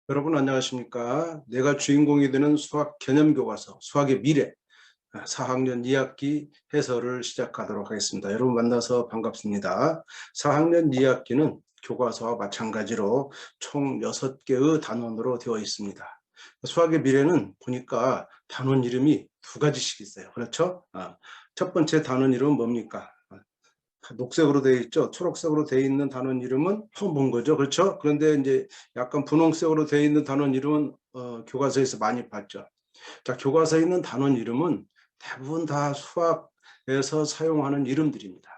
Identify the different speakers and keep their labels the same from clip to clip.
Speaker 1: 여러분 안녕하십니까? 내가 주인공이 되는 수학 개념 교과서 수학의 미래 4학년 2학기 해설을 시작하도록 하겠습니다. 여러분 만나서 반갑습니다. 4학년 2학기는 교과서와 마찬가지로 총 6개의 단원으로 되어 있습니다. 수학의 미래는 보니까 단원 이름이 두 가지씩 있어요. 그렇죠? 첫 번째 단원 이름은 뭡니까? 녹색으로 되어 있죠. 초록색으로 되어 있는 단원 이름은 처음 본 거죠. 그렇죠? 그런데 이제 약간 분홍색으로 되어 있는 단원 이름은 교과서에서 많이 봤죠. 자, 교과서에 있는 단원 이름은 대부분 다 수학에서 사용하는 이름들입니다.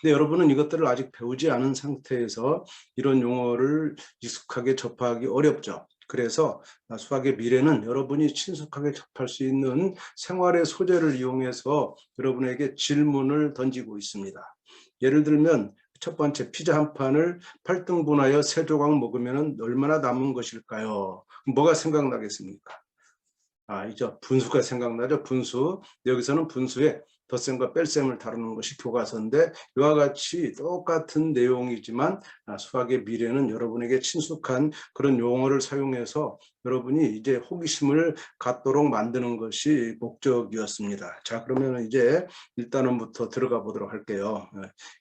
Speaker 1: 근데 여러분은 이것들을 아직 배우지 않은 상태에서 이런 용어를 익숙하게 접하기 어렵죠. 그래서 수학의 미래는 여러분이 친숙하게 접할 수 있는 생활의 소재를 이용해서 여러분에게 질문을 던지고 있습니다. 예를 들면 첫 번째, 피자 한 판을 8등분하여 3조각 먹으면 얼마나 남은 것일까요? 뭐가 생각나겠습니까? 이제 분수가 생각나죠. 분수. 여기서는 분수의 덧셈과 뺄셈을 다루는 것이 교과서인데, 이와 같이 똑같은 내용이지만 수학의 미래는 여러분에게 친숙한 그런 용어를 사용해서 여러분이 이제 호기심을 갖도록 만드는 것이 목적이었습니다. 자, 그러면 이제 1단원부터 들어가 보도록 할게요.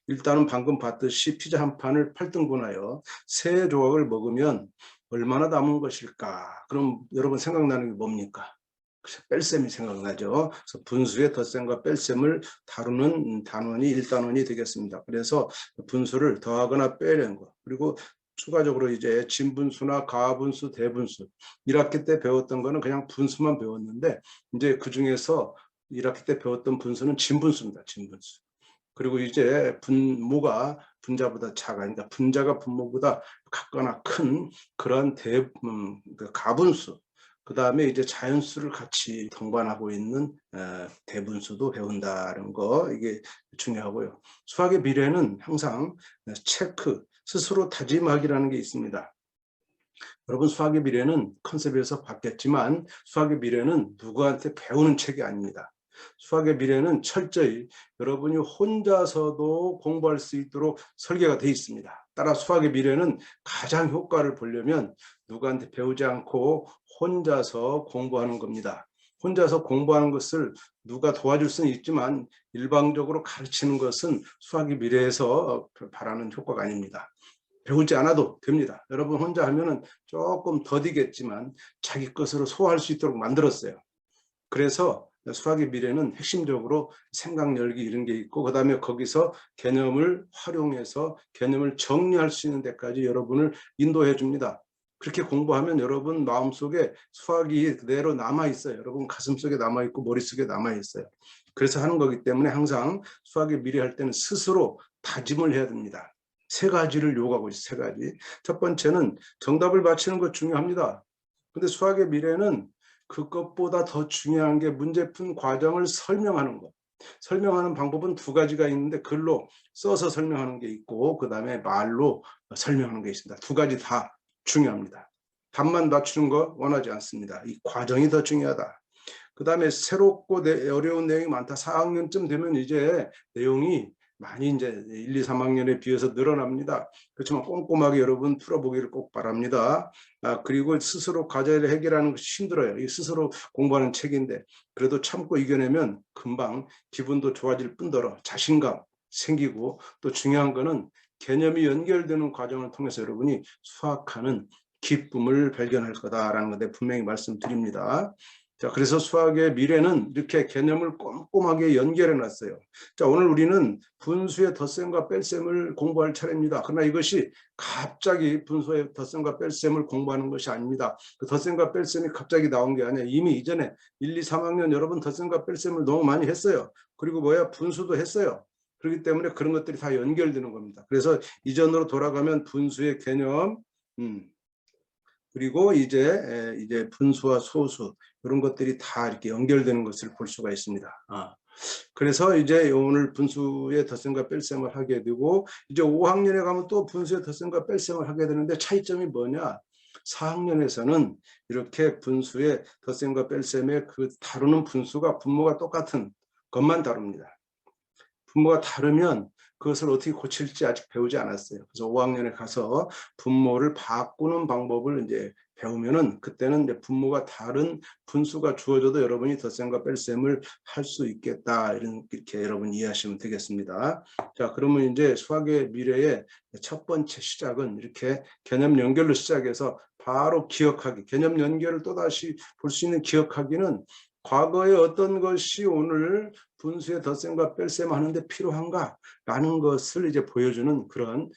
Speaker 1: 일단은 방금 봤듯이 피자 한 판을 8등분하여 3조각을 먹으면 얼마나 남은 것일까? 그럼 여러분 생각나는 게 뭡니까? 뺄셈이 생각나죠. 그래서 분수의 덧셈과 뺄셈을 다루는 단원이 1단원이 되겠습니다. 그래서 분수를 더하거나 빼는 거, 그리고 추가적으로 이제 진분수나 가분수, 대분수 1학기 때 배웠던 거는 그냥 분수만 배웠는데, 이제 그 중에서 1학기 때 배웠던 분수는 진분수입니다. 진분수. 그리고 이제 분모가 분자보다 작아, 그러니까 분자가 분모보다 같거나 큰 그런 가분수, 그 다음에 이제 자연수를 같이 동반하고 있는 대분수도 배운다는 거, 이게 중요하고요. 수학의 미래는 항상 체크, 스스로 다짐하기라는 게 있습니다. 여러분, 수학의 미래는 컨셉에서 바뀌었지만 수학의 미래는 누구한테 배우는 책이 아닙니다. 수학의 미래는 철저히 여러분이 혼자서도 공부할 수 있도록 설계가 되어 있습니다. 따라 수학의 미래는 가장 효과를 보려면 누구한테 배우지 않고 혼자서 공부하는 겁니다. 혼자서 공부하는 것을 누가 도와줄 수는 있지만 일방적으로 가르치는 것은 수학의 미래에서 바라는 효과가 아닙니다. 배우지 않아도 됩니다. 여러분 혼자 하면은 조금 더디겠지만 자기 것으로 소화할 수 있도록 만들었어요. 그래서 수학의 미래는 핵심적으로 생각 열기 이런 게 있고, 그 다음에 거기서 개념을 활용해서 개념을 정리할 수 있는 데까지 여러분을 인도해 줍니다. 그렇게 공부하면 여러분 마음속에 수학이 그대로 남아있어요. 여러분 가슴속에 남아있고 머릿속에 남아있어요. 그래서 하는 거기 때문에 항상 수학의 미래 할 때는 스스로 다짐을 해야 됩니다. 3가지를 요구하고 있어요. 3가지. 첫 번째는 정답을 맞히는 것 중요합니다. 근데 수학의 미래는 그것보다 더 중요한 게 문제 푼 과정을 설명하는 것. 설명하는 방법은 2가지가 있는데, 글로 써서 설명하는 게 있고, 그 다음에 말로 설명하는 게 있습니다. 2가지 다 중요합니다. 답만 맞추는 거 원하지 않습니다. 이 과정이 더 중요하다. 그 다음에 새롭고 어려운 내용이 많다. 4학년쯤 되면 이제 내용이 많이 이제 1, 2, 3학년에 비해서 늘어납니다. 그렇지만 꼼꼼하게 여러분 풀어보기를 꼭 바랍니다. 그리고 스스로 과제를 해결하는 것이 힘들어요. 이 스스로 공부하는 책인데, 그래도 참고 이겨내면 금방 기분도 좋아질 뿐더러 자신감 생기고, 또 중요한 거는 개념이 연결되는 과정을 통해서 여러분이 수학하는 기쁨을 발견할 거다라는 건데 분명히 말씀드립니다. 자, 그래서 수학의 미래는 이렇게 개념을 꼼꼼하게 연결해 놨어요. 자, 오늘 우리는 분수의 덧셈과 뺄셈을 공부할 차례입니다. 그러나 이것이 갑자기 분수의 덧셈과 뺄셈을 공부하는 것이 아닙니다. 그 덧셈과 뺄셈이 갑자기 나온 게 아니라 이미 이전에 1, 2, 3학년 여러분 덧셈과 뺄셈을 너무 많이 했어요. 그리고 분수도 했어요. 그렇기 때문에 그런 것들이 다 연결되는 겁니다. 그래서 이전으로 돌아가면 분수의 개념, 그리고 이제 분수와 소수 이런 것들이 다 이렇게 연결되는 것을 볼 수가 있습니다. 그래서 이제 오늘 분수의 덧셈과 뺄셈을 하게 되고, 이제 5학년에 가면 또 분수의 덧셈과 뺄셈을 하게 되는데, 차이점이 뭐냐? 4학년에서는 이렇게 분수의 덧셈과 뺄셈의 그 다루는 분수가 분모가 똑같은 것만 다룹니다. 분모가 다르면 그것을 어떻게 고칠지 아직 배우지 않았어요. 그래서 5학년에 가서 분모를 바꾸는 방법을 이제 배우면은 그때는 이제 분모가 다른 분수가 주어져도 여러분이 덧셈과 뺄셈을 할 수 있겠다. 이렇게 여러분 이해하시면 되겠습니다. 자, 그러면 이제 수학의 미래의 첫 번째 시작은 이렇게 개념 연결로 시작해서 바로 기억하기, 개념 연결을 또다시 볼 수 있는 기억하기는 과거에 어떤 것이 오늘 분수의 덧셈과 뺄셈 하는데 필요한가라는 것을 이제 보여주는 그런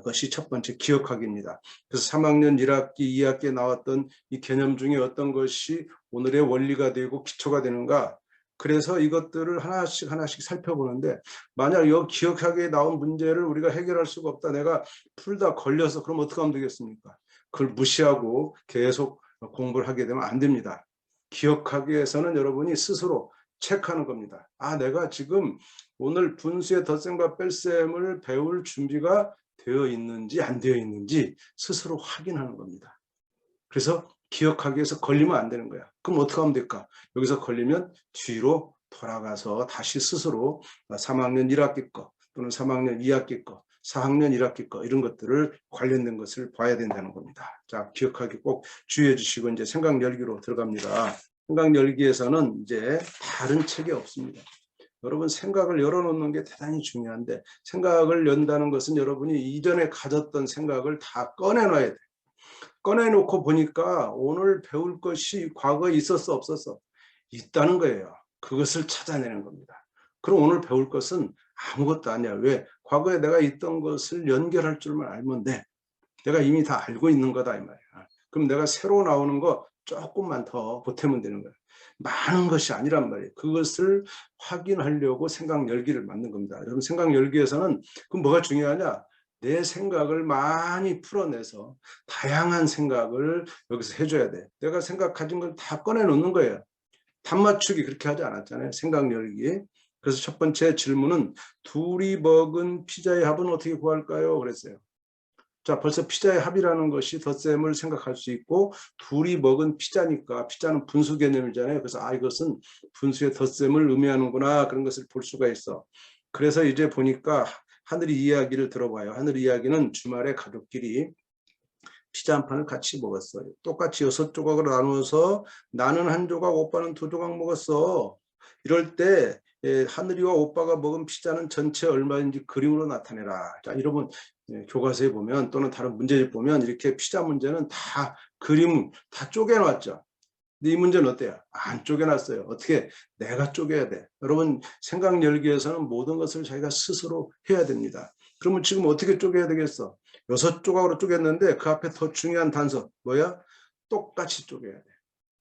Speaker 1: 것이 첫 번째 기억하기입니다. 그래서 3학년 1학기, 2학기에 나왔던 이 개념 중에 어떤 것이 오늘의 원리가 되고 기초가 되는가. 그래서 이것들을 하나씩 하나씩 살펴보는데 만약 이 기억하기에 나온 문제를 우리가 해결할 수가 없다. 내가 풀다 걸려서 그럼 어떻게 하면 되겠습니까? 그걸 무시하고 계속 공부를 하게 되면 안 됩니다. 기억하기 위해서는 여러분이 스스로 체크하는 겁니다. 아, 내가 지금 오늘 분수의 덧셈과 뺄셈을 배울 준비가 되어 있는지 안 되어 있는지 스스로 확인하는 겁니다. 그래서 기억하기 위해서 걸리면 안 되는 거야. 그럼 어떻게 하면 될까? 여기서 걸리면 뒤로 돌아가서 다시 스스로 3학년 1학기 거 또는 3학년 2학기 거 4학년 1학기 거 이런 것들을 관련된 것을 봐야 된다는 겁니다. 자, 기억하기 꼭 주의해 주시고 이제 생각 열기로 들어갑니다. 생각 열기에서는 이제 다른 책이 없습니다. 여러분 생각을 열어놓는 게 대단히 중요한데 생각을 연다는 것은 여러분이 이전에 가졌던 생각을 다 꺼내놔야 돼요. 꺼내놓고 보니까 오늘 배울 것이 과거에 있었어 없었어? 있다는 거예요. 그것을 찾아내는 겁니다. 그럼 오늘 배울 것은 아무것도 아니야. 왜? 과거에 내가 있던 것을 연결할 줄만 알면 돼. 내가 이미 다 알고 있는 거다 이 말이야. 그럼 내가 새로 나오는 거 조금만 더 보태면 되는 거야. 많은 것이 아니란 말이에요. 그것을 확인하려고 생각 열기를 만든 겁니다. 여러분 생각 열기에서는 그럼 뭐가 중요하냐? 내 생각을 많이 풀어내서 다양한 생각을 여기서 해줘야 돼. 내가 생각 가진 걸 다 꺼내놓는 거예요. 단맞추기 그렇게 하지 않았잖아요. 생각 열기. 그래서 첫 번째 질문은 둘이 먹은 피자의 합은 어떻게 구할까요? 그랬어요. 자, 벌써 피자의 합이라는 것이 덧셈을 생각할 수 있고 둘이 먹은 피자니까 피자는 분수 개념이잖아요. 그래서 이것은 분수의 덧셈을 의미하는구나 그런 것을 볼 수가 있어. 그래서 이제 보니까 하늘이 이야기를 들어봐요. 하늘이 이야기는 주말에 가족끼리 피자 한 판을 같이 먹었어요. 똑같이 6조각으로 나누어서 나는 한 조각, 오빠는 2조각 먹었어. 이럴 때 하늘이와 오빠가 먹은 피자는 전체 얼마인지 그림으로 나타내라. 자, 여러분 교과서에 보면 또는 다른 문제집 보면 이렇게 피자 문제는 다 그림 다 쪼개놨죠. 근데 이 문제는 어때요? 안 쪼개놨어요. 어떻게? 내가 쪼개야 돼. 여러분 생각 열기에서는 모든 것을 자기가 스스로 해야 됩니다. 그러면 지금 어떻게 쪼개야 되겠어? 6조각으로 쪼갰는데 그 앞에 더 중요한 단서 뭐야? 똑같이 쪼개야 돼.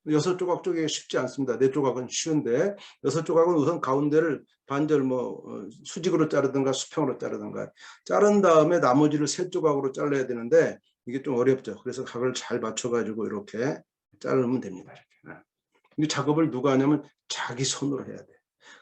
Speaker 1: 6조각 쪼개기 쉽지 않습니다. 4조각은 쉬운데 6조각은 우선 가운데를 반절 수직으로 자르든가 수평으로 자르든가 자른 다음에 나머지를 3조각으로 잘라야 되는데 이게 좀 어렵죠. 그래서 각을 잘 맞춰가지고 이렇게 자르면 됩니다. 이렇게. 이 작업을 누가 하냐면 자기 손으로 해야 돼.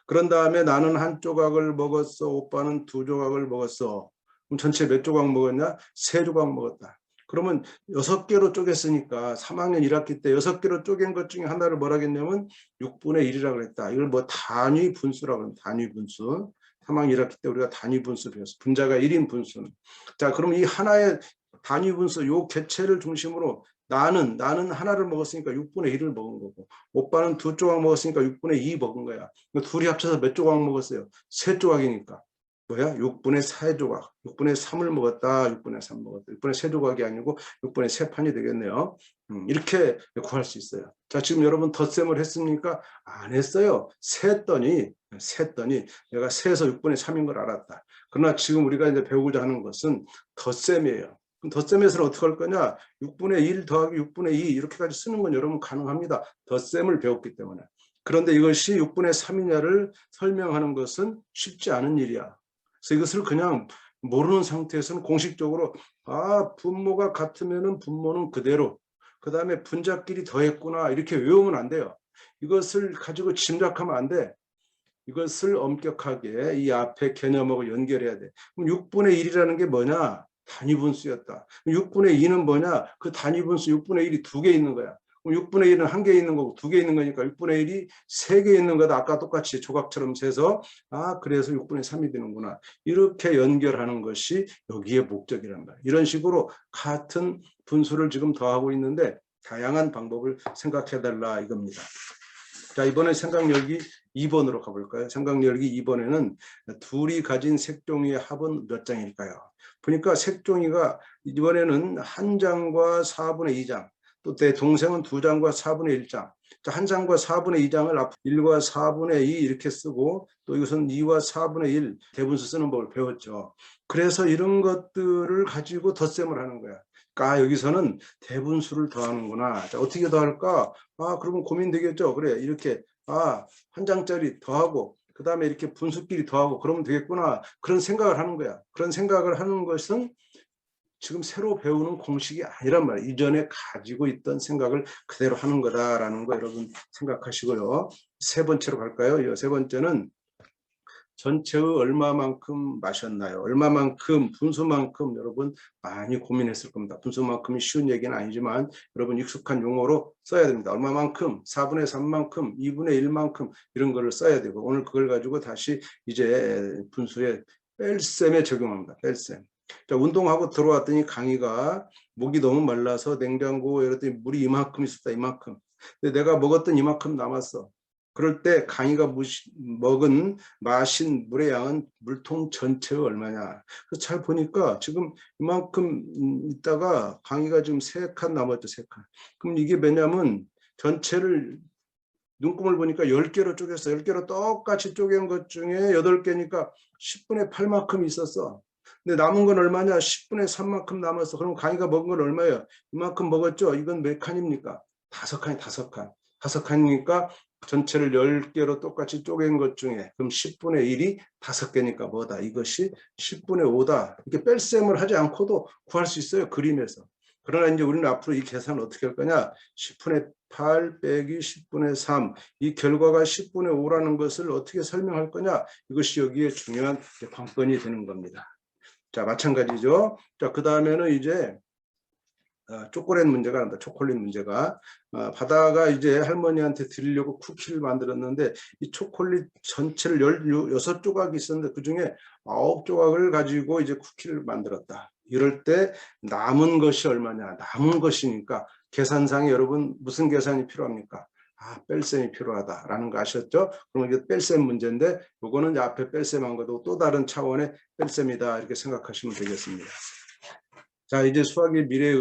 Speaker 1: 그런 다음에 나는 한 조각을 먹었어. 오빠는 2조각을 먹었어. 그럼 전체 몇 조각 먹었냐? 3조각 먹었다. 그러면 6개로 쪼갰으니까 3학년 1학기 때 6개로 쪼갠 것 중에 하나를 뭐라 했냐면 6분의 1이라고 그랬다. 이걸 단위 분수라고 합니다. 단위 분수. 3학년 1학기 때 우리가 단위 분수 배웠어. 분자가 1인 분수는. 자, 그럼 이 하나의 단위 분수 요 개체를 중심으로 나는 하나를 먹었으니까 6분의 1을 먹은 거고 오빠는 2조각 먹었으니까 6분의 2 먹은 거야. 둘이 합쳐서 몇 조각 먹었어요? 3조각이니까. 뭐야? 6분의 4조각, 6분의 3을 먹었다, 6분의 3 먹었다. 6분의 3조각이 아니고 6분의 3판이 되겠네요. 이렇게 구할 수 있어요. 자, 지금 여러분 덧셈을 했습니까? 안 했어요. 셌더니 내가 세서 6분의 3인 걸 알았다. 그러나 지금 우리가 이제 배우고자 하는 것은 덧셈이에요. 그럼 덧셈에서는 어떻게 할 거냐? 6분의 1 더하기 6분의 2 이렇게까지 쓰는 건 여러분 가능합니다. 덧셈을 배웠기 때문에. 그런데 이것이 6분의 3이냐를 설명하는 것은 쉽지 않은 일이야. 그래서 이것을 그냥 모르는 상태에서는 공식적으로 분모가 같으면은 분모는 그대로 그 다음에 분자끼리 더했구나 이렇게 외우면 안 돼요. 이것을 가지고 짐작하면 안 돼. 이것을 엄격하게 이 앞에 개념하고 연결해야 돼. 그럼 6분의 1이라는 게 뭐냐? 단위분수였다. 6분의 2는 뭐냐? 그 단위분수 6분의 1이 2개 있는 거야. 그럼 6분의 1은 한 개 있는 거고 2개 있는 거니까 6분의 1이 3개 있는 거다. 아까 똑같이 조각처럼 세서 그래서 6분의 3이 되는구나. 이렇게 연결하는 것이 여기에 목적이란 말이에요. 이런 식으로 같은 분수를 지금 더하고 있는데 다양한 방법을 생각해 달라 이겁니다. 자, 이번에 생각열기 2번으로 가볼까요? 생각열기 2번에는 둘이 가진 색종이의 합은 몇 장일까요? 보니까 색종이가 이번에는 한 장과 4분의 2장, 또 내 동생은 두 장과 4분의 1장. 자, 한 장과 4분의 2장을 1과 4분의 2 이렇게 쓰고 또 이것은 2와 4분의 1 대분수 쓰는 법을 배웠죠. 그래서 이런 것들을 가지고 덧셈을 하는 거야. 여기서는 대분수를 더하는구나. 자, 어떻게 더할까? 그러면 고민되겠죠. 그래, 이렇게 한 장짜리 더하고 그 다음에 이렇게 분수끼리 더하고 그러면 되겠구나. 그런 생각을 하는 거야. 그런 생각을 하는 것은 지금 새로 배우는 공식이 아니란 말이에요. 이전에 가지고 있던 생각을 그대로 하는 거다라는 거 여러분 생각하시고요. 세 번째로 갈까요? 세 번째는 전체의 얼마만큼 마셨나요? 얼마만큼, 분수만큼 여러분 많이 고민했을 겁니다. 분수만큼이 쉬운 얘기는 아니지만 여러분 익숙한 용어로 써야 됩니다. 얼마만큼, 4분의 3만큼, 2분의 1만큼 이런 거를 써야 되고 오늘 그걸 가지고 다시 이제 분수의 뺄셈에 적용합니다. 뺄셈. 자, 운동하고 들어왔더니 강희가 목이 너무 말라서 냉장고 열었더니 물이 이만큼 있었다. 이만큼. 근데 내가 먹었던 이만큼 남았어. 그럴 때 강희가 마신 물의 양은 물통 전체의 얼마냐. 그래서 잘 보니까 지금 이만큼 있다가 강희가 지금 3칸 남았죠. 3칸. 그럼 이게 뭐냐면 전체를 눈금을 보니까 10개로 쪼갰어. 10개로 똑같이 쪼갠 것 중에 8개니까 10분의 8만큼 있었어. 근데 남은 건 얼마냐? 10분의 3만큼 남았어. 그럼 강희가 먹은 건 얼마예요? 이만큼 먹었죠? 이건 몇 칸입니까? 5칸이 5칸. 5칸이니까 전체를 10개로 똑같이 쪼갠 것 중에 그럼 10분의 1이 5개니까 뭐다? 이것이 10분의 5다. 이렇게 뺄셈을 하지 않고도 구할 수 있어요. 그림에서. 그러나 이제 우리는 앞으로 이 계산을 어떻게 할 거냐? 10분의 8 빼기 10분의 3. 이 결과가 10분의 5라는 것을 어떻게 설명할 거냐? 이것이 여기에 중요한 관건이 되는 겁니다. 자, 마찬가지죠. 자, 그 다음에는 이제 초콜릿 문제가 난다. 초콜릿 문제가 바다가 이제 할머니한테 드리려고 쿠키를 만들었는데 이 초콜릿 전체를 16조각이 있었는데 그중에 9조각을 가지고 이제 쿠키를 만들었다. 이럴 때 남은 것이 얼마냐? 남은 것이니까 계산상에 여러분 무슨 계산이 필요합니까? 뺄셈이 필요하다라는 거 아셨죠? 그럼 이게 뺄셈 문제인데 이거는 앞에 뺄셈한 것도 또 다른 차원의 뺄셈이다 이렇게 생각하시면 되겠습니다. 자, 이제 수학의 미래의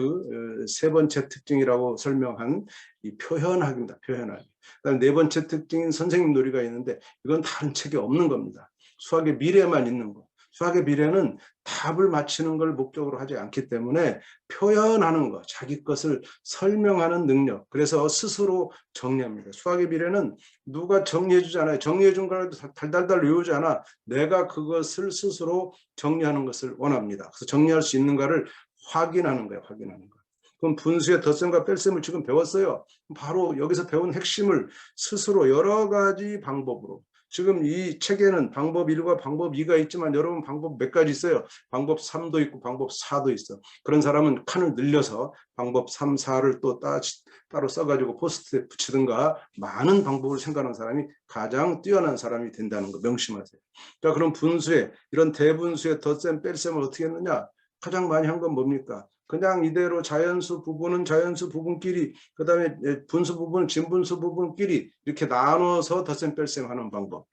Speaker 1: 세 번째 특징이라고 설명한 이 표현학입니다. 표현학. 그다음 네 번째 특징인 선생님 놀이가 있는데 이건 다른 책에 없는 겁니다. 수학의 미래만 있는 거. 수학의 미래는 답을 맞히는 걸 목적으로 하지 않기 때문에 표현하는 거, 자기 것을 설명하는 능력. 그래서 스스로 정리합니다. 수학의 미래는 누가 정리해 주지 않아요. 정리해 준 걸 달달달 외우지 않아. 내가 그것을 스스로 정리하는 것을 원합니다. 그래서 정리할 수 있는가를 확인하는 거예요. 확인하는 거. 그럼 분수의 덧셈과 뺄셈을 지금 배웠어요. 바로 여기서 배운 핵심을 스스로 여러 가지 방법으로 지금 이 책에는 방법 1과 방법 2가 있지만 여러분 방법 몇 가지 있어요. 방법 3도 있고 방법 4도 있어. 그런 사람은 칸을 늘려서 방법 3, 4를 또 따로 써가지고 포스트에 붙이든가 많은 방법을 생각하는 사람이 가장 뛰어난 사람이 된다는 거 명심하세요. 자, 그럼 분수의 이런 대분수의 덧셈 뺄셈을 어떻게 했느냐. 가장 많이 한 건 뭡니까? 그냥 이대로 자연수 부분은 자연수 부분끼리 그 다음에 분수 부분은 진분수 부분끼리 이렇게 나눠서 덧셈 뺄셈 하는 방법.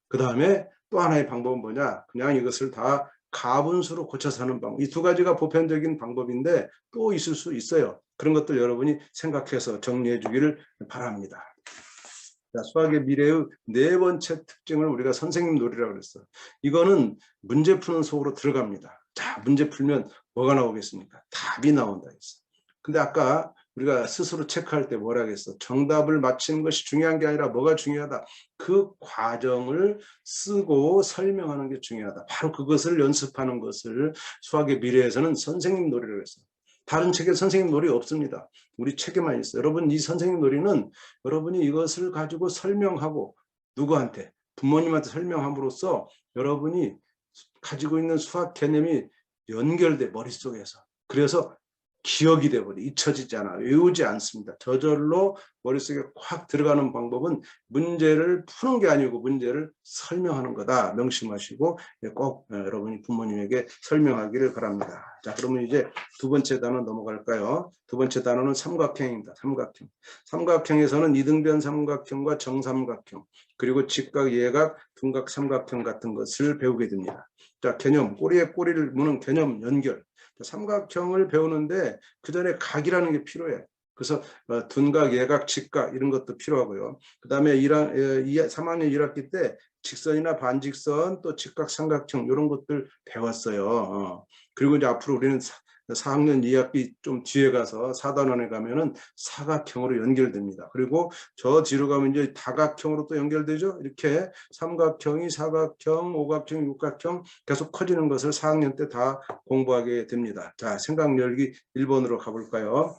Speaker 1: 그 다음에 또 하나의 방법은 뭐냐? 그냥 이것을 다 가분수로 고쳐서 하는 방법. 이 두 가지가 보편적인 방법인데 또 있을 수 있어요. 그런 것들 여러분이 생각해서 정리해 주기를 바랍니다. 자, 수학의 미래의 네 번째 특징을 우리가 선생님 놀이라고 그랬어요. 이거는 문제 푸는 속으로 들어갑니다. 자, 문제 풀면 뭐가 나오겠습니까? 답이 나온다 했어. 근데 아까 우리가 스스로 체크할 때 뭐라 했어? 정답을 맞히는 것이 중요한 게 아니라 뭐가 중요하다? 그 과정을 쓰고 설명하는 게 중요하다. 바로 그것을 연습하는 것을 수학의 미래에서는 선생님 놀이라고 했어요. 다른 책에 선생님 놀이 없습니다. 우리 책에만 있어요. 여러분 이 선생님 놀이는 여러분이 이것을 가지고 설명하고 누구한테? 부모님한테 설명함으로써 여러분이 가지고 있는 수학 개념이 연결돼 머릿속에서. 그래서 기억이 돼버려. 잊혀지지 않아. 외우지 않습니다. 저절로 머릿속에 확 들어가는 방법은 문제를 푸는 게 아니고 문제를 설명하는 거다. 명심하시고 꼭 여러분이 부모님에게 설명하기를 바랍니다. 자, 그러면 이제 두 번째 단어 넘어갈까요? 두 번째 단어는 삼각형입니다. 삼각형. 삼각형에서는 이등변 삼각형과 정삼각형, 그리고 직각, 예각, 둔각 삼각형 같은 것을 배우게 됩니다. 자, 개념, 꼬리에 꼬리를 무는 개념 연결. 삼각형을 배우는데 그 전에 각이라는 게 필요해. 그래서 둔각, 예각, 직각 이런 것도 필요하고요. 그 다음에 3학년 1학기 때 직선이나 반직선 또 직각, 삼각형 이런 것들 배웠어요. 그리고 이제 앞으로 우리는 4학년 2학기 좀 뒤에 가서 4단원에 가면은 사각형으로 연결됩니다. 그리고 저 뒤로 가면 이제 다각형으로 또 연결되죠. 이렇게 삼각형이 사각형, 오각형, 육각형 계속 커지는 것을 4학년 때 다 공부하게 됩니다. 자, 생각 열기 1번으로 가볼까요?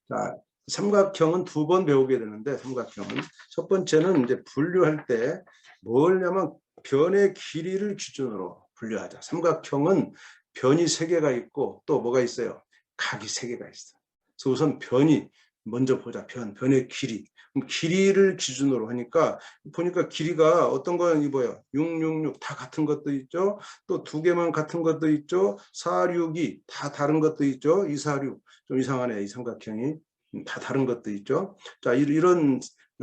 Speaker 1: 자, 삼각형은 두 번 배우게 되는데, 삼각형은 첫 번째는 이제 분류할 때 뭐냐면 변의 길이를 기준으로 분류하자. 삼각형은 변이 3개가 있고 또 뭐가 있어요? 각이 3개가 있어요. 그래서 우선 변이 먼저 보자. 변의 길이. 길이를 기준으로 하니까 보니까 길이가 어떤 건 이거예요. 666 다 같은 것도 있죠. 또 2개만 같은 것도 있죠. 462 다 다른 것도 있죠. 246 좀 이상하네. 이 삼각형이 다 다른 것도 있죠. 자, 이런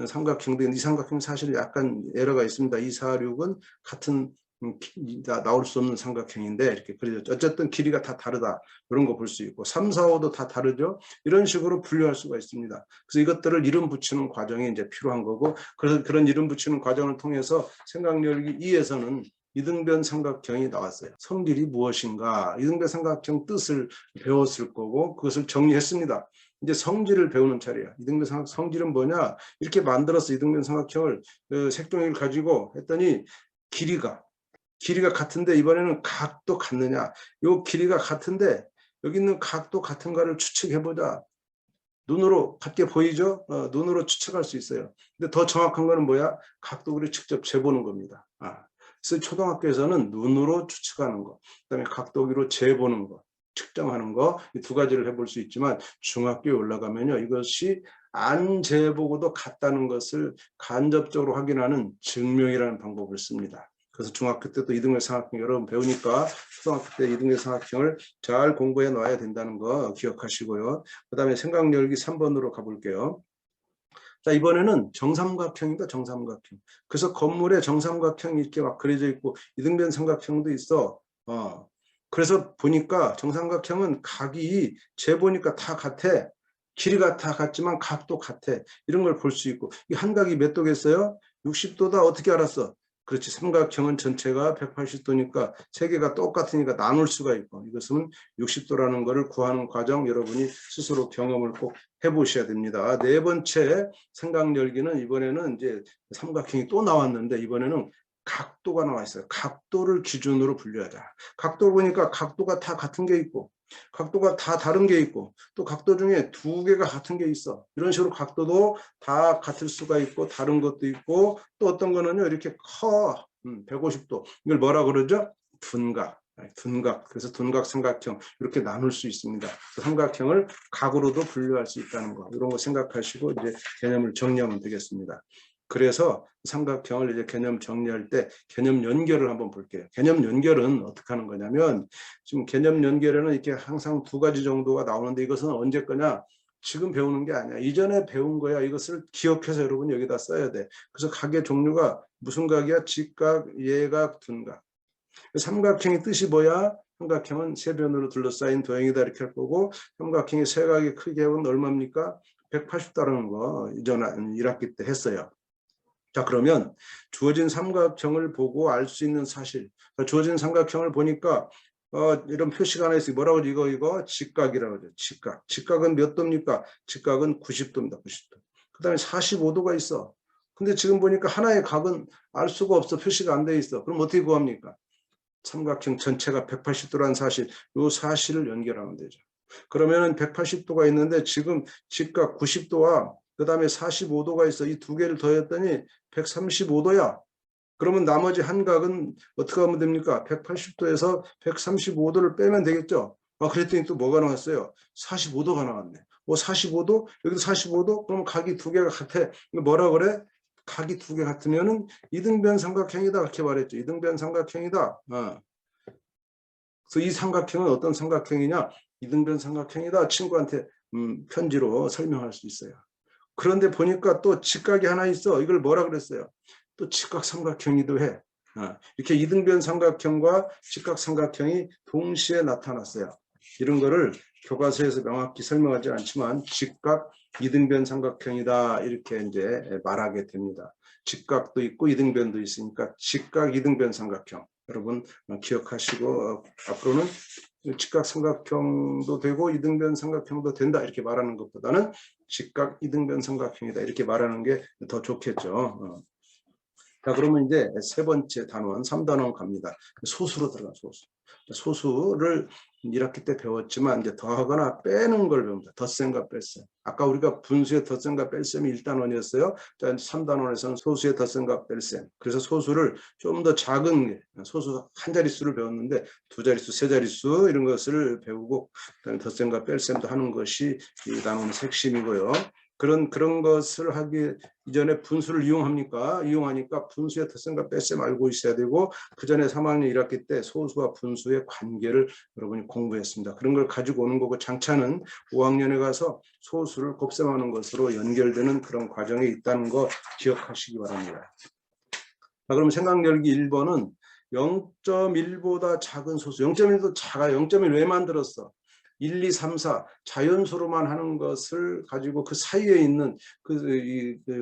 Speaker 1: 삼각형도 이 삼각형 사실 약간 에러가 있습니다. 246은 같은 나올 수 없는 삼각형인데 이렇게 그려졌죠. 어쨌든 길이가 다 다르다. 이런 거 볼 수 있고 3, 4, 5도 다 다르죠. 이런 식으로 분류할 수가 있습니다. 그래서 이것들을 이름 붙이는 과정이 이제 필요한 거고, 그래서 그런 이름 붙이는 과정을 통해서 생각 열기 2에서는 이등변 삼각형이 나왔어요. 성질이 무엇인가? 이등변 삼각형 뜻을 배웠을 거고 그것을 정리했습니다. 이제 성질을 배우는 차례야. 이등변 삼각형 성질은 뭐냐? 이렇게 만들어서 이등변 삼각형을 색종이를 가지고 했더니 길이가 같은데 이번에는 각도 같느냐? 요 길이가 같은데 여기 있는 각도 같은가를 추측해보자. 눈으로 같게 보이죠? 눈으로 추측할 수 있어요. 근데 더 정확한 거는 뭐야? 각도를 직접 재보는 겁니다. 그래서 초등학교에서는 눈으로 추측하는 거, 그다음에 각도기로 재보는 거, 측정하는 거, 이 두 가지를 해볼 수 있지만 중학교에 올라가면요, 이것이 안 재보고도 같다는 것을 간접적으로 확인하는 증명이라는 방법을 씁니다. 그래서 중학교 때도 이등변 삼각형 여러분 배우니까 초등학교 때 이등변 삼각형을 잘 공부해 놔야 된다는 거 기억하시고요. 그 다음에 생각 열기 3번으로 가볼게요. 자, 이번에는 정삼각형입니다. 정삼각형. 그래서 건물에 정삼각형이 이렇게 막 그려져 있고 이등변 삼각형도 있어. 그래서 보니까 정삼각형은 각이 재보니까 다 같아. 길이가 다 같지만 각도 같아. 이런 걸 볼 수 있고, 이 한 각이 몇 도겠어요? 60도다. 어떻게 알았어? 그렇지. 삼각형은 전체가 180도니까 세 개가 똑같으니까 나눌 수가 있고, 이것은 60도라는 것을 구하는 과정 여러분이 스스로 경험을 꼭 해보셔야 됩니다. 네 번째 생각 열기는 이번에는 이제 삼각형이 또 나왔는데 이번에는 각도가 나와 있어요. 각도를 기준으로 분류하자. 각도를 보니까 각도가 다 같은 게 있고 각도가 다 다른 게 있고 또 각도 중에 2개가 같은 게 있어. 이런 식으로 각도도 다 같을 수가 있고 다른 것도 있고 또 어떤 거는요 이렇게 커 150도. 이걸 뭐라 그러죠? 둔각. 둔각. 그래서 둔각 삼각형 이렇게 나눌 수 있습니다. 삼각형을 각으로도 분류할 수 있다는 거, 이런 거 생각하시고 이제 개념을 정리하면 되겠습니다. 그래서 삼각형을 이제 개념 정리할 때 개념 연결을 한번 볼게요. 개념 연결은 어떻게 하는 거냐면 지금 개념 연결에는 이렇게 항상 2가지 정도가 나오는데 이것은 언제 거냐? 지금 배우는 게 아니야. 이전에 배운 거야. 이것을 기억해서 여러분 여기다 써야 돼. 그래서 각의 종류가 무슨 각이야? 직각, 예각, 둔각. 삼각형의 뜻이 뭐야? 삼각형은 세 변으로 둘러싸인 도형이다 이렇게 할 거고, 삼각형의 세각의 크기는 얼마입니까? 180도라는 거 이전 1학기 때 했어요. 자, 그러면 주어진 삼각형을 보고 알 수 있는 사실. 주어진 삼각형을 보니까 이런 표시가 하나 있어요. 뭐라고 이거 직각이라고 하죠. 직각. 직각은 몇 도입니까? 직각은 90도입니다. 90도. 그 다음에 45도가 있어. 근데 지금 보니까 하나의 각은 알 수가 없어. 표시가 안 돼 있어. 그럼 어떻게 구합니까? 삼각형 전체가 180도라는 사실, 이 사실을 연결하면 되죠. 그러면은 180도가 있는데 지금 직각 90도와 그 다음에 45도가 있어. 이 2개를 더했더니 135도야. 그러면 나머지 한 각은 어떻게 하면 됩니까? 180도에서 135도를 빼면 되겠죠. 그랬더니 또 뭐가 나왔어요? 45도가 나왔네. 45도? 여기도 45도? 그럼 각이 두 개가 같아. 이거 뭐라 그래? 각이 두 개 같으면은 이등변 삼각형이다. 그렇게 말했죠. 이등변 삼각형이다. 그래서 이 삼각형은 어떤 삼각형이냐? 이등변 삼각형이다. 친구한테 편지로 설명할 수 있어요. 그런데 보니까 또 직각이 하나 있어. 이걸 뭐라 그랬어요? 또 직각 삼각형이기도 해. 이렇게 이등변 삼각형과 직각 삼각형이 동시에 나타났어요. 이런 거를 교과서에서 명확히 설명하지 않지만 직각 이등변 삼각형이다 이렇게 이제 말하게 됩니다. 직각도 있고 이등변도 있으니까 직각 이등변 삼각형 여러분 기억하시고 앞으로는 직각 삼각형도 되고 이등변 삼각형도 된다 이렇게 말하는 것보다는 직각 이등변 삼각형이다 이렇게 말하는 게 더 좋겠죠. 자, 그러면 이제 세 번째 단원, 3단원 갑니다. 소수로 들어가, 소수. 소수를 1학기 때 배웠지만 이제 더하거나 빼는 걸 배웁니다. 덧셈과 뺄셈. 아까 우리가 분수의 덧셈과 뺄셈이 1단원이었어요. 자, 3단원에서는 소수의 덧셈과 뺄셈. 그래서 소수를 좀 더 작은 소수 한 자릿수를 배웠는데 두 자릿수, 세 자릿수 이런 것을 배우고 그다음에 덧셈과 뺄셈도 하는 것이 이 단원의 핵심이고요. 그런 것을 하기 이전에 분수를 이용하니까 분수의 덧셈과 뺄셈 알고 있어야 되고 그 전에 3학년 1학기 때 소수와 분수의 관계를 여러분이 공부했습니다. 그런 걸 가지고 오는 거고 장차는 5학년에 가서 소수를 곱셈하는 것으로 연결되는 그런 과정에 있다는 거 기억하시기 바랍니다. 자, 그럼 생각 열기 1번은 0.1보다 작은 소수, 0.1도 작아. 0.1 왜 만들었어? 1, 2, 3, 4 자연수로만 하는 것을 가지고 그 사이에 있는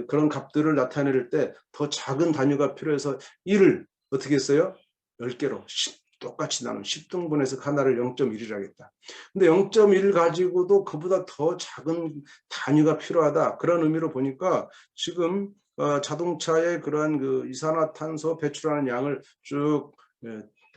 Speaker 1: 그런 값들을 나타낼 때 더 작은 단위가 필요해서 1을 어떻게 했어요? 10개로 똑같이 나눈 10등분해서 하나를 0.1이라 하겠다. 근데 0.1 가지고도 그보다 더 작은 단위가 필요하다. 그런 의미로 보니까 지금 자동차의 그러한 그 이산화탄소 배출하는 양을 쭉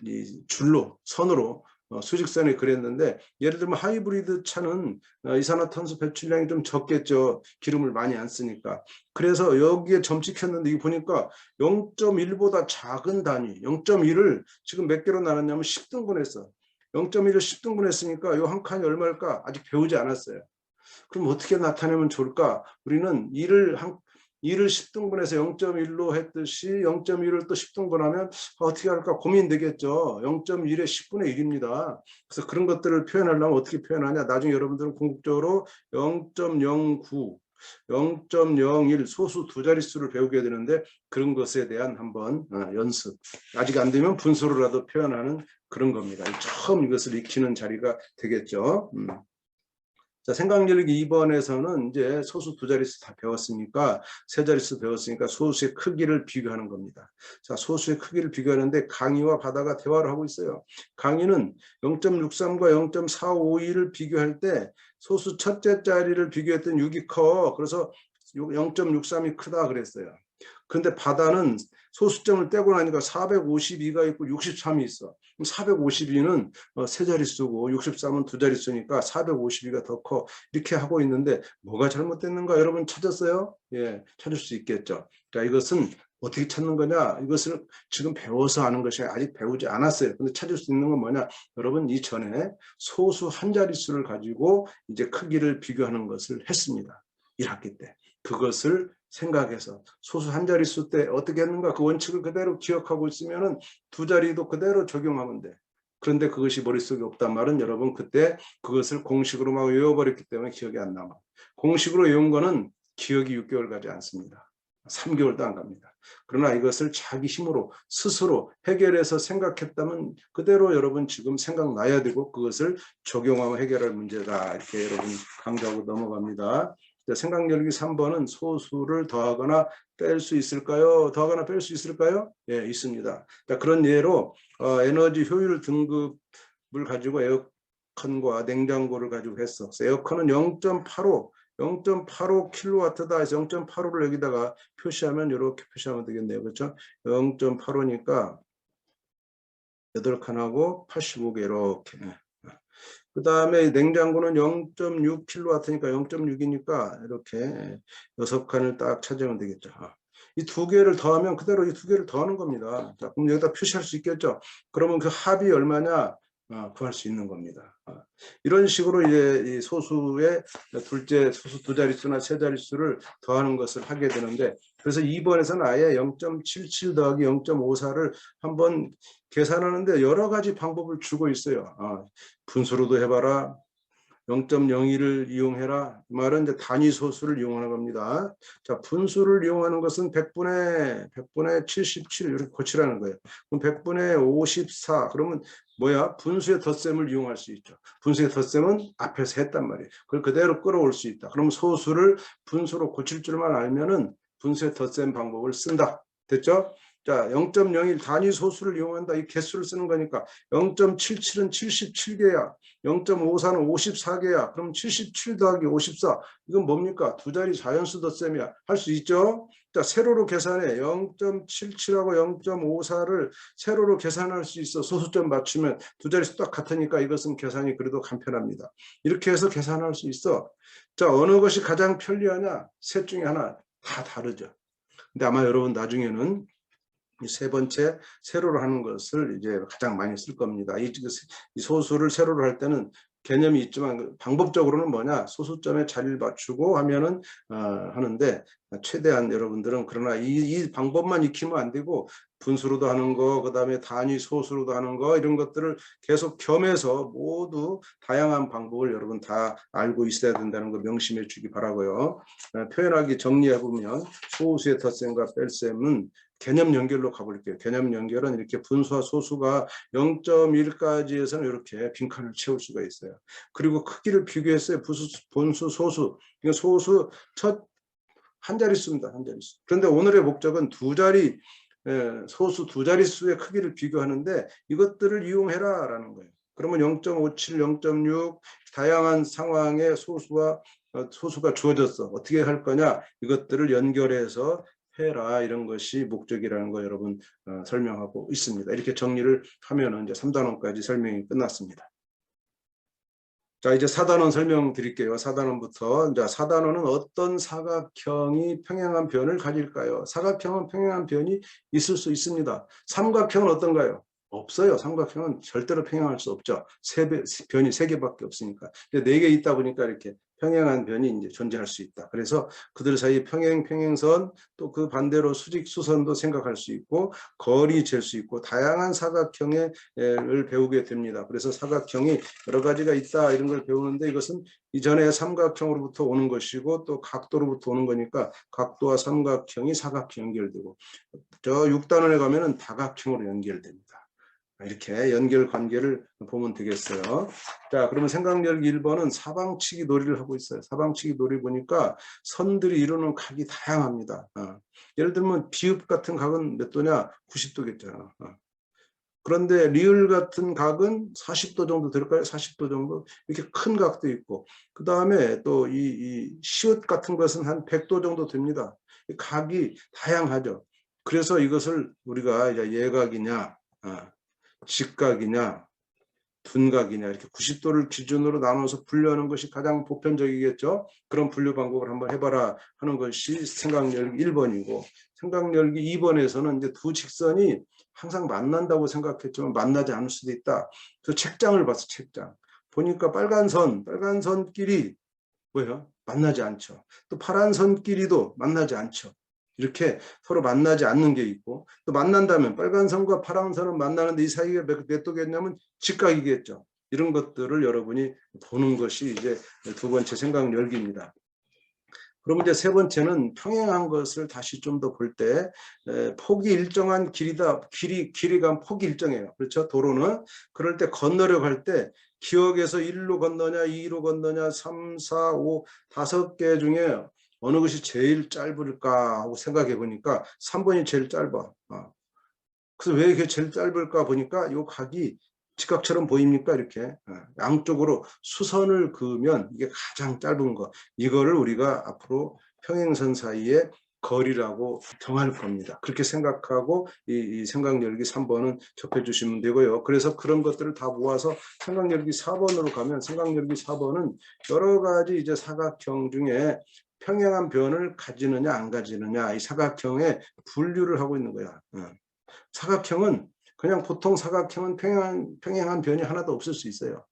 Speaker 1: 이 줄로 선으로 수직선에 그렸는데 예를 들면 하이브리드 차는 이산화탄소 배출량이 좀 적겠죠. 기름을 많이 안 쓰니까. 그래서 여기에 점 찍혔는데 이거 보니까 0.1보다 작은 단위 0.1을 지금 몇 개로 나눴냐면 10등분했어. 0.1을 10등분했으니까 이 한 칸이 얼마일까? 아직 배우지 않았어요. 그럼 어떻게 나타내면 좋을까? 우리는 2를 10등분해서 0.1로 했듯이 0.1을 또 10등분하면 어떻게 할까 고민되겠죠. 0.1의 10분의 1입니다. 그래서 그런 것들을 표현하려면 어떻게 표현하냐. 나중에 여러분들은 궁극적으로 0.09 0.01 소수 두 자릿수를 배우게 되는데 그런 것에 대한 한번 연습. 아직 안 되면 분수로라도 표현하는 그런 겁니다. 처음 이것을 익히는 자리가 되겠죠. 자, 생각열기 2번에서는 이제 소수 두 자릿수 다 배웠으니까 세 자릿수 배웠으니까 소수의 크기를 비교하는 겁니다. 자, 소수의 크기를 비교하는데 강희와 바다가 대화를 하고 있어요. 강희는 0.63과 0.452를 비교할 때 소수 첫째 자리를 비교했던 6이 커. 그래서 0.63이 크다 그랬어요. 그런데 바다는 소수점을 떼고 나니까 452가 있고 63이 있어. 452는 세 자릿수고 63은 두 자릿수니까 452가 더 커. 이렇게 하고 있는데 뭐가 잘못됐는가 여러분 찾았어요? 예, 찾을 수 있겠죠. 자, 이것은 어떻게 찾는 거냐? 이것을 지금 배워서 하는 것이 아직 배우지 않았어요. 근데 찾을 수 있는 건 뭐냐? 여러분 이전에 소수 한 자릿수를 가지고 이제 크기를 비교하는 것을 했습니다. 1학기 때. 그것을 생각해서 소수 한 자릿수 때 어떻게 했는가 그 원칙을 그대로 기억하고 있으면은 두 자리도 그대로 적용하면 돼. 그런데 그것이 머릿속에 없단 말은 여러분 그때 그것을 공식으로 막 외워버렸기 때문에 기억이 안 남아. 공식으로 외운 거는 기억이 6개월 가지 않습니다. 3개월도 안 갑니다. 그러나 이것을 자기 힘으로 스스로 해결해서 생각했다면 그대로 여러분 지금 생각나야 되고 그것을 적용하면 해결할 문제다. 이렇게 여러분 강조하고 넘어갑니다. 생각열기 3번은 소수를 더하거나 뺄 수 있을까요? 더하거나 뺄 수 있을까요? 예, 있습니다. 자, 그런 예로 에너지 효율 등급을 가지고 에어컨과 냉장고를 가지고 했어. 에어컨은 0.85kW다 해서 0.85를 여기다가 표시하면 이렇게 표시하면 되겠네요. 그렇죠? 0.85니까 8칸하고 85개 이렇게. 그 다음에 냉장고는 0.6kW니까 0.6이니까 이렇게 6칸을 딱 찾으면 되겠죠. 이 두 개를 더하면 그대로 이 두 개를 더하는 겁니다. 자, 그럼 여기다 표시할 수 있겠죠. 그러면 그 합이 얼마냐? 구할 수 있는 겁니다. 이런 식으로 이제 이 소수의 둘째 소수 두 자릿수나 세 자릿수를 더하는 것을 하게 되는데, 그래서 2번에서는 아예 0.77 더하기 0.54를 한번 계산하는데 여러 가지 방법을 주고 있어요. 분수로도 해봐라, 0.01을 이용해라. 이 말은 이제 단위 소수를 이용하는 겁니다. 자, 분수를 이용하는 것은 100분의 77 이렇게 고치라는 거예요. 그럼 100분의 54 그러면 뭐야? 분수의 덧셈을 이용할 수 있죠. 분수의 덧셈은 앞에서 했단 말이에요. 그걸 그대로 끌어올 수 있다. 그럼 소수를 분수로 고칠 줄만 알면은 분수의 덧셈 방법을 쓴다. 됐죠? 자, 0.01 단위 소수를 이용한다. 이 개수를 쓰는 거니까 0.77은 77개야. 0.54는 54개야. 그럼 77 더하기 54. 이건 뭡니까? 두 자리 자연수 덧셈이야. 할 수 있죠? 자, 세로로 계산해. 0.77하고 0.54를 세로로 계산할 수 있어. 소수점 맞추면 두 자릿수 딱 같으니까 이것은 계산이 그래도 간편합니다. 이렇게 해서 계산할 수 있어. 자, 어느 것이 가장 편리하냐? 셋 중에 하나. 다 다르죠. 근데 아마 여러분 나중에는 이 세 번째 세로로 하는 것을 이제 가장 많이 쓸 겁니다. 이 소수를 세로로 할 때는 개념이 있지만 방법적으로는 뭐냐, 소수점에 자리를 맞추고 하면은 하는데, 최대한 여러분들은 그러나 이 방법만 익히면 안 되고 분수로도 하는 거, 그 다음에 단위 소수로도 하는 거, 이런 것들을 계속 겸해서 모두 다양한 방법을 여러분 다 알고 있어야 된다는 거 명심해 주기 바라고요. 표현하기 정리해 보면 소수의 덧셈과 뺄셈은 개념 연결로 가볼게요. 개념 연결은 이렇게 분수와 소수가 0.1까지 해서는 이렇게 빈칸을 채울 수가 있어요. 그리고 크기를 비교했어요. 분수, 소수. 이거 소수 첫 한 자릿수입니다. 한 자릿수. 그런데 오늘의 목적은 두 자리, 소수 두 자릿수의 크기를 비교하는데 이것들을 이용해라 라는 거예요. 그러면 0.57, 0.6 다양한 상황의 소수가 주어졌어. 어떻게 할 거냐? 이것들을 연결해서 해라, 이런 것이 목적이라는 거 여러분 설명하고 있습니다. 이렇게 정리를 하면 이제 3단원까지 설명이 끝났습니다. 자, 이제 4단원 설명드릴게요. 4단원부터. 자, 4단원은 어떤 사각형이 평행한 변을 가질까요? 사각형은 평행한 변이 있을 수 있습니다. 삼각형은 어떤가요? 없어요. 삼각형은 절대로 평행할 수 없죠. 변이 세 개밖에 없으니까. 네 개 있다 보니까 이렇게 평행한 변이 이제 존재할 수 있다. 그래서 그들 사이 평행선, 또 그 반대로 수직, 수선도 생각할 수 있고, 거리 잴 수 있고, 다양한 사각형을 배우게 됩니다. 그래서 사각형이 여러 가지가 있다, 이런 걸 배우는데, 이것은 이전에 삼각형으로부터 오는 것이고 또 각도로부터 오는 거니까 각도와 삼각형이 사각형 연결되고, 저 6단원에 가면은 다각형으로 연결됩니다. 이렇게 연결 관계를 보면 되겠어요. 자, 그러면 생각열기 1번은 사방치기 놀이를 하고 있어요. 사방치기 놀이 보니까 선들이 이루는 각이 다양합니다. 예를 들면 비읍 같은 각은 몇 도냐? 90도겠죠. 그런데 리을 같은 각은 40도 정도 될까요? 40도 정도? 이렇게 큰 각도 있고, 그 다음에 또 이 시옷 같은 것은 한 100도 정도 됩니다. 이 각이 다양하죠. 그래서 이것을 우리가 이제 예각이냐, 직각이냐, 둔각이냐, 이렇게 90도를 기준으로 나눠서 분류하는 것이 가장 보편적이겠죠. 그런 분류 방법을 한번 해봐라 하는 것이 생각열기 1번이고, 생각열기 2번에서는 이제 두 직선이 항상 만난다고 생각했지만 만나지 않을 수도 있다. 그 책장을 봤어. 책장 보니까 빨간 선끼리 뭐예요? 만나지 않죠. 또 파란 선끼리도 만나지 않죠. 이렇게 서로 만나지 않는 게 있고, 또 만난다면 빨간 선과 파란 선은 만나는데 이 사이가 몇 도겠냐면 직각이겠죠. 이런 것들을 여러분이 보는 것이 이제 두 번째 생각 열기입니다. 그럼 이제 세 번째는 평행한 것을 다시 좀 더 볼 때, 폭이 일정한 길이다. 길이가 폭이 일정해요. 그렇죠? 도로는. 그럴 때 건너려고 할 때 기억에서 1로 건너냐, 2로 건너냐, 3, 4, 5, 5개 중에 어느 것이 제일 짧을까 하고 생각해 보니까 3번이 제일 짧아. 그래서 왜 이게 제일 짧을까 보니까 이 각이 직각처럼 보입니까? 이렇게 양쪽으로 수선을 그으면 이게 가장 짧은 거, 이거를 우리가 앞으로 평행선 사이에 거리라고 정할 겁니다. 그렇게 생각하고 이 생각열기 3번은 접해 주시면 되고요. 그래서 그런 것들을 다 모아서 생각열기 4번으로 가면, 생각열기 4번은 여러 가지 이제 사각형 중에 평행한 변을 가지느냐 안 가지느냐, 이 사각형의 분류를 하고 있는 거야. 사각형은 그냥 보통 사각형은 평행한 변이 하나도 없을 수 있어요.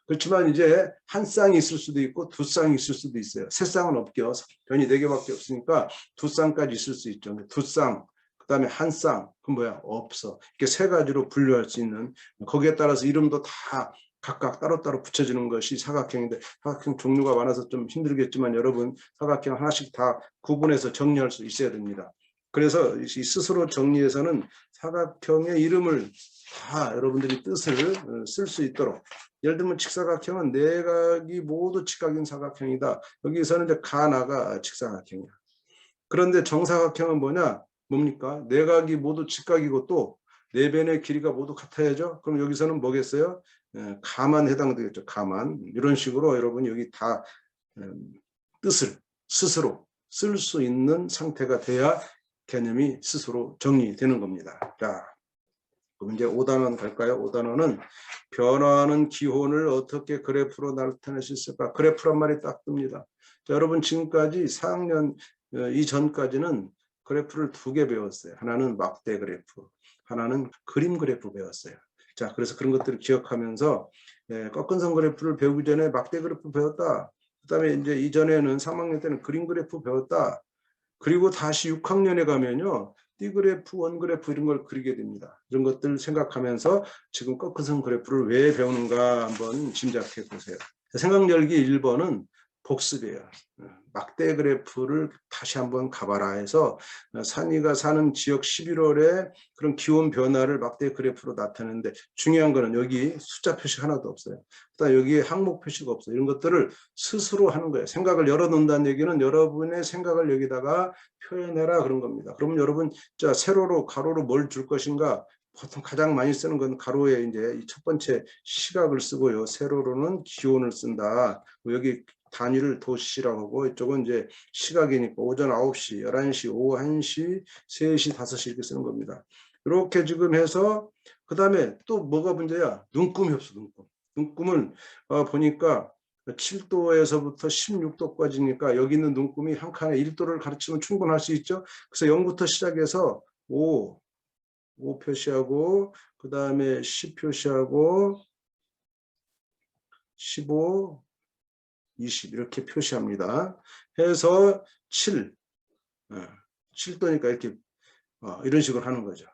Speaker 1: 그렇지만 이제 한 쌍이 있을 수도 있고 두 쌍이 있을 수도 있어요. 세 쌍은 없죠. 변이 4개밖에 없으니까 두 쌍까지 있을 수 있죠. 두 쌍, 그다음에 한 쌍, 그건 뭐야? 없어. 이렇게 세 가지로 분류할 수 있는, 거기에 따라서 이름도 다 각각 따로따로 붙여지는 것이 사각형인데, 사각형 종류가 많아서 좀 힘들겠지만 여러분 사각형 하나씩 다 구분해서 정리할 수 있어야 됩니다. 그래서 이 스스로 정리해서는 사각형의 이름을 다 여러분들이 뜻을 쓸 수 있도록, 예를 들면 직사각형은 4각이 모두 직각인 사각형이다. 여기서는 이제 가나가 직사각형이야. 그런데 정사각형은 뭡니까? 4각이 모두 직각이고 또 4변의 길이가 모두 같아야죠. 그럼 여기서는 뭐겠어요? 가만 해당되겠죠. 가만. 이런 식으로 여러분 여기 다 뜻을 스스로 쓸 수 있는 상태가 돼야 개념이 스스로 정리되는 겁니다. 자, 그럼 이제 5단원 갈까요? 5단원은 변화하는 기혼을 어떻게 그래프로 나타낼 수 있을까? 그래프란 말이 딱 뜹니다. 자, 여러분 지금까지 4학년 이전까지는 그래프를 2개 배웠어요. 하나는 막대 그래프, 하나는 그림 그래프 배웠어요. 자, 그래서 그런 것들을 기억하면서 꺾은선 그래프를 배우기 전에 막대 그래프 배웠다. 그다음에 이제 이전에는 3학년 때는 그림 그래프 배웠다. 그리고 다시 6학년에 가면요, 띠그래프, 원그래프 이런 걸 그리게 됩니다. 이런 것들 생각하면서 지금 꺾은선 그래프를 왜 배우는가 한번 짐작해 보세요. 생각 열기 1번은 복습이에요. 막대 그래프를 다시 한번 가봐라 해서 산이가 사는 지역 11월에 그런 기온 변화를 막대 그래프로 나타내는데, 중요한 거는 여기 숫자 표시 하나도 없어요. 그다음 여기에 항목 표시가 없어요. 이런 것들을 스스로 하는 거예요. 생각을 열어놓는다는 얘기는 여러분의 생각을 여기다가 표현해라 그런 겁니다. 그러면 여러분 자, 세로로 가로로 뭘 줄 것인가? 보통 가장 많이 쓰는 건 가로에 이제 첫 번째 시각을 쓰고요. 세로로는 기온을 쓴다. 여기 단위를 도시라고 하고, 이쪽은 이제 시각이니까 오전 9시, 11시, 오후 1시, 3시, 5시 이렇게 쓰는 겁니다. 이렇게 지금 해서 그다음에 또 뭐가 문제야? 눈금이 없어. 눈금은 보니까 7도에서부터 16도까지니까 여기 있는 눈금이 한 칸에 1도를 가르치면 충분할 수 있죠. 그래서 0부터 시작해서 5 표시하고, 그 다음에 10 표시하고, 15, 20 이렇게 표시합니다. 해서 7도니까 이렇게 이런 식으로 하는 거죠.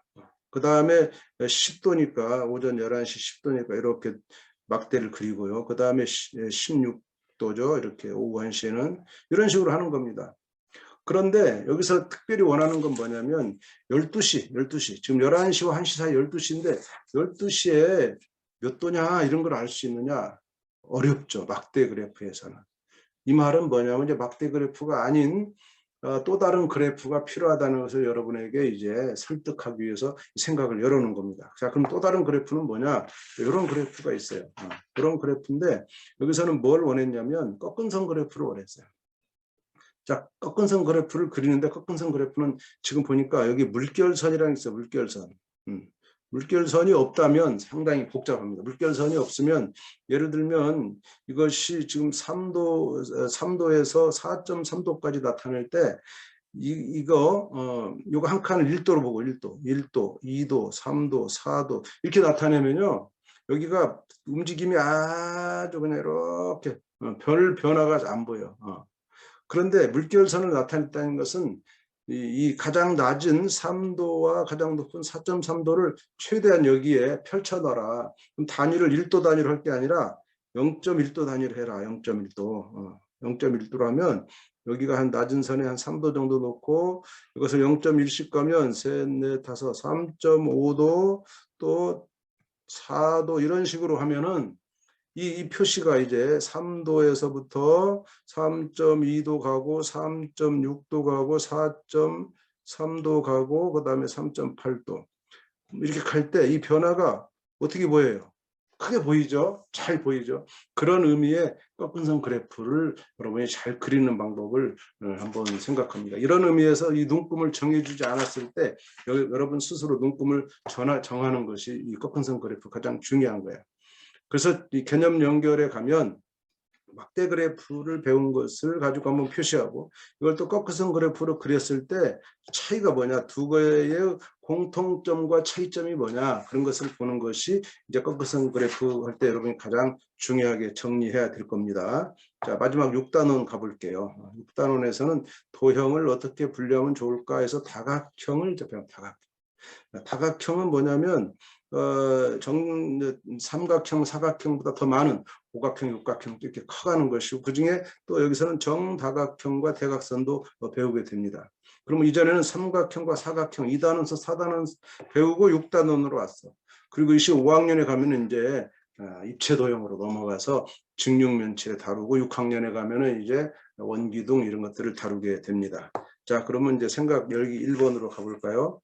Speaker 1: 그 다음에 10도니까 오전 11시 10도니까 이렇게 막대를 그리고요. 그 다음에 16도죠. 이렇게 오후 1시에는 이런 식으로 하는 겁니다. 그런데 여기서 특별히 원하는 건 뭐냐면 12시 지금 11시와 1시 사이 12시인데 12시에 몇 도냐 이런 걸 알 수 있느냐? 어렵죠. 막대 그래프에서는. 이 말은 뭐냐면 이제 막대 그래프가 아닌 또 다른 그래프가 필요하다는 것을 여러분에게 이제 설득하기 위해서 생각을 열어놓은 겁니다. 자, 그럼 또 다른 그래프는 뭐냐? 이런 그래프가 있어요. 그런 그래프인데 여기서는 뭘 원했냐면 꺾은선 그래프를 원했어요. 자, 꺾은선 그래프를 그리는데 꺾은선 그래프는 지금 보니까 여기 물결선이라는 게 있어요. 물결선. 물결선이 없다면 상당히 복잡합니다. 물결선이 없으면 예를 들면 이것이 지금 3도에서 4.3도까지 나타낼 때 이거 한 칸을 1도로 보고 1도, 2도, 3도, 4도 이렇게 나타내면요. 여기가 움직임이 아주 그냥 이렇게 별 변화가 안 보여. 그런데 물결선을 나타냈다는 것은 이 가장 낮은 3도와 가장 높은 4.3도를 최대한 여기에 펼쳐놔라. 그럼 단위를 1도 단위로 할 게 아니라 0.1도 단위로 해라. 0.1도. 0.1도로 하면 여기가 한 낮은 선에 한 3도 정도 놓고 이것을 0.1씩 가면 3, 4, 5, 3.5도 또 4도 이런 식으로 하면은 이 표시가 이제 3도에서부터 3.2도 가고 3.6도 가고 4.3도 가고 그 다음에 3.8도 이렇게 갈 때 이 변화가 어떻게 보여요? 크게 보이죠? 잘 보이죠? 그런 의미의 꺾은선 그래프를 여러분이 잘 그리는 방법을 한번 생각합니다. 이런 의미에서 이 눈금을 정해주지 않았을 때 여러분 스스로 눈금을 정하는 것이 이 꺾은선 그래프 가장 중요한 거예요. 그래서 이 개념 연결에 가면 막대 그래프를 배운 것을 가지고 한번 표시하고 이걸 또 꺾어선 그래프로 그렸을 때 차이가 뭐냐, 두 개의 공통점과 차이점이 뭐냐, 그런 것을 보는 것이 이제 꺾어선 그래프 할 때 여러분이 가장 중요하게 정리해야 될 겁니다. 자, 마지막 6단원 가볼게요. 6단원에서는 도형을 어떻게 분류하면 좋을까 해서 다각형을 배웁니다. 다각형은 뭐냐면 삼각형, 사각형보다 더 많은 오각형, 육각형도 이렇게 커가는 것이고, 그중에 또 여기서는 정다각형과 대각선도 배우게 됩니다. 그러면 이전에는 삼각형과 사각형 2단원서 4단원 배우고 6단원으로 왔어. 그리고 이시 5학년에 가면 이제 입체 도형으로 넘어가서 직육면체 다루고, 6학년에 가면은 이제 원기둥 이런 것들을 다루게 됩니다. 자, 그러면 이제 생각 열기 1번으로 가볼까요?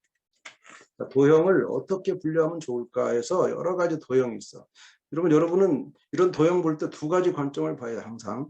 Speaker 1: 도형을 어떻게 분류하면 좋을까 해서 여러 가지 도형이 있어. 여러분은 이런 도형 볼 때 두 가지 관점을 봐야 돼, 항상.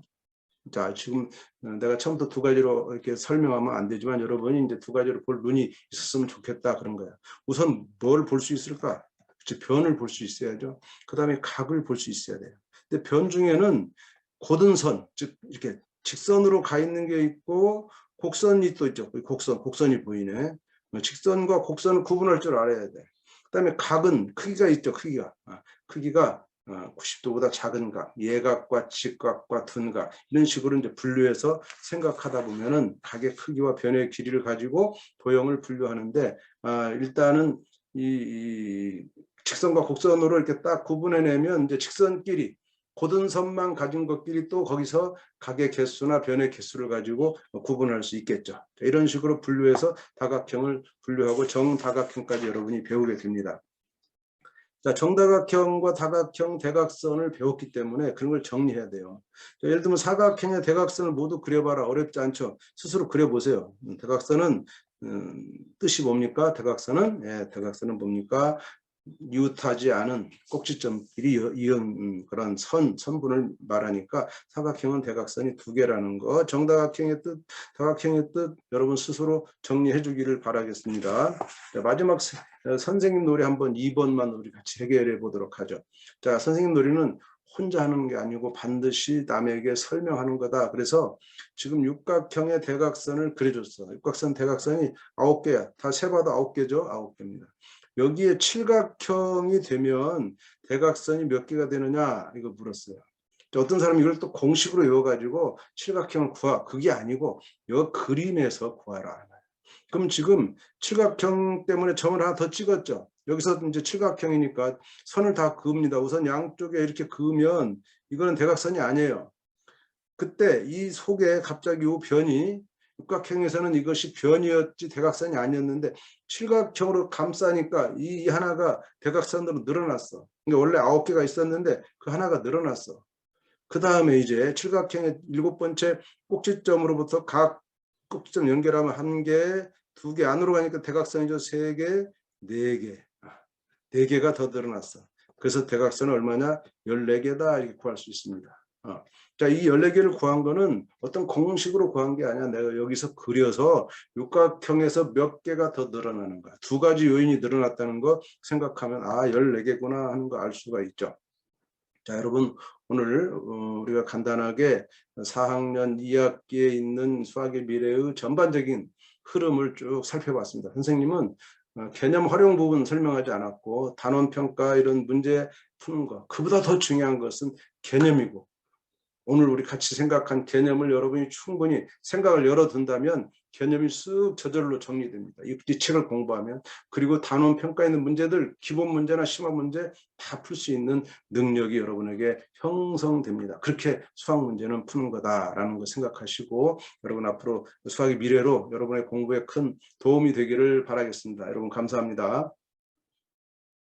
Speaker 1: 자, 지금 내가 처음부터 두 가지로 이렇게 설명하면 안 되지만 여러분이 이제 두 가지로 볼 눈이 있었으면 좋겠다, 그런 거야. 우선 뭘 볼 수 있을까? 그치, 변을 볼 수 있어야죠. 그 다음에 각을 볼 수 있어야 돼요. 근데 변 중에는 고등선, 즉 이렇게 직선으로 가 있는 게 있고 곡선이 또 있죠. 곡선이 보이네. 직선과 곡선을 구분할 줄 알아야 돼. 그 다음에 각은 크기가 있죠. 크기가 90도보다 작은 각, 예각과 직각과 둔각, 이런 식으로 이제 분류해서 생각하다 보면은 각의 크기와 변의 길이를 가지고 도형을 분류하는데, 일단은 이 직선과 곡선으로 이렇게 딱 구분해내면 이제 직선끼리 고등선만 가진 것끼리 또 거기서 각의 개수나 변의 개수를 가지고 구분할 수 있겠죠. 이런 식으로 분류해서 다각형을 분류하고 정다각형까지 여러분이 배우게 됩니다. 자, 정다각형과 다각형, 대각선을 배웠기 때문에 그런 걸 정리해야 돼요. 자, 예를 들면 사각형의 대각선을 모두 그려봐라. 어렵지 않죠? 스스로 그려보세요. 대각선은 뜻이 뭡니까? 대각선은 뭡니까? 이웃하지 않은 꼭지점끼리 이은 그런 선분을 말하니까 사각형은 대각선이 두 개라는 거, 정다각형의 뜻, 다각형의 뜻 여러분 스스로 정리해 주기를 바라겠습니다. 자, 마지막 선생님 놀이 한번 2번만 우리 같이 해결해 보도록 하죠. 자, 선생님 놀이는 혼자 하는 게 아니고 반드시 남에게 설명하는 거다. 그래서 지금 육각형의 대각선을 그려줬어. 육각선 대각선이 9개야. 다 세봐도 9개죠. 9개입니다. 여기에 칠각형이 되면 대각선이 몇 개가 되느냐 이거 물었어요. 어떤 사람이 이걸 또 공식으로 외워가지고 칠각형을 구하, 그게 아니고 이 그림에서 구하라. 그럼 지금 칠각형 때문에 점을 하나 더 찍었죠. 여기서 이제 칠각형이니까 선을 다 그읍니다. 우선 양쪽에 이렇게 그으면 이거는 대각선이 아니에요. 그때 이 속에 갑자기 이 변이, 육각형에서는 이것이 변이었지 대각선이 아니었는데 칠각형으로 감싸니까 이 하나가 대각선으로 늘어났어. 그러니까 원래 9개가 있었는데 그 하나가 늘어났어. 그 다음에 이제 칠각형의 7번째 꼭지점으로부터 각 꼭지점 연결하면 1개, 2개, 안으로 가니까 대각선이죠. 3개, 4개. 4개가 더 늘어났어. 그래서 대각선은 얼마냐? 14개다 이렇게 구할 수 있습니다. 자, 이 14개를 구한 거는 어떤 공식으로 구한 게 아니야. 내가 여기서 그려서 육각형에서 몇 개가 더 늘어나는 거야. 두 가지 요인이 늘어났다는 거 생각하면 14개구나 하는 거 알 수가 있죠. 자, 여러분 오늘 우리가 간단하게 4학년 2학기에 있는 수학의 미래의 전반적인 흐름을 쭉 살펴봤습니다. 선생님은 개념 활용 부분 설명하지 않았고 단원 평가 이런 문제 푸는 거, 그보다 더 중요한 것은 개념이고, 오늘 우리 같이 생각한 개념을 여러분이 충분히 생각을 열어둔다면 개념이 쓱 저절로 정리됩니다. 이 책을 공부하면. 그리고 단원 평가에 있는 문제들, 기본 문제나 심화 문제 다 풀 수 있는 능력이 여러분에게 형성됩니다. 그렇게 수학 문제는 푸는 거다라는 거 생각하시고 여러분 앞으로 수학의 미래로 여러분의 공부에 큰 도움이 되기를 바라겠습니다. 여러분 감사합니다.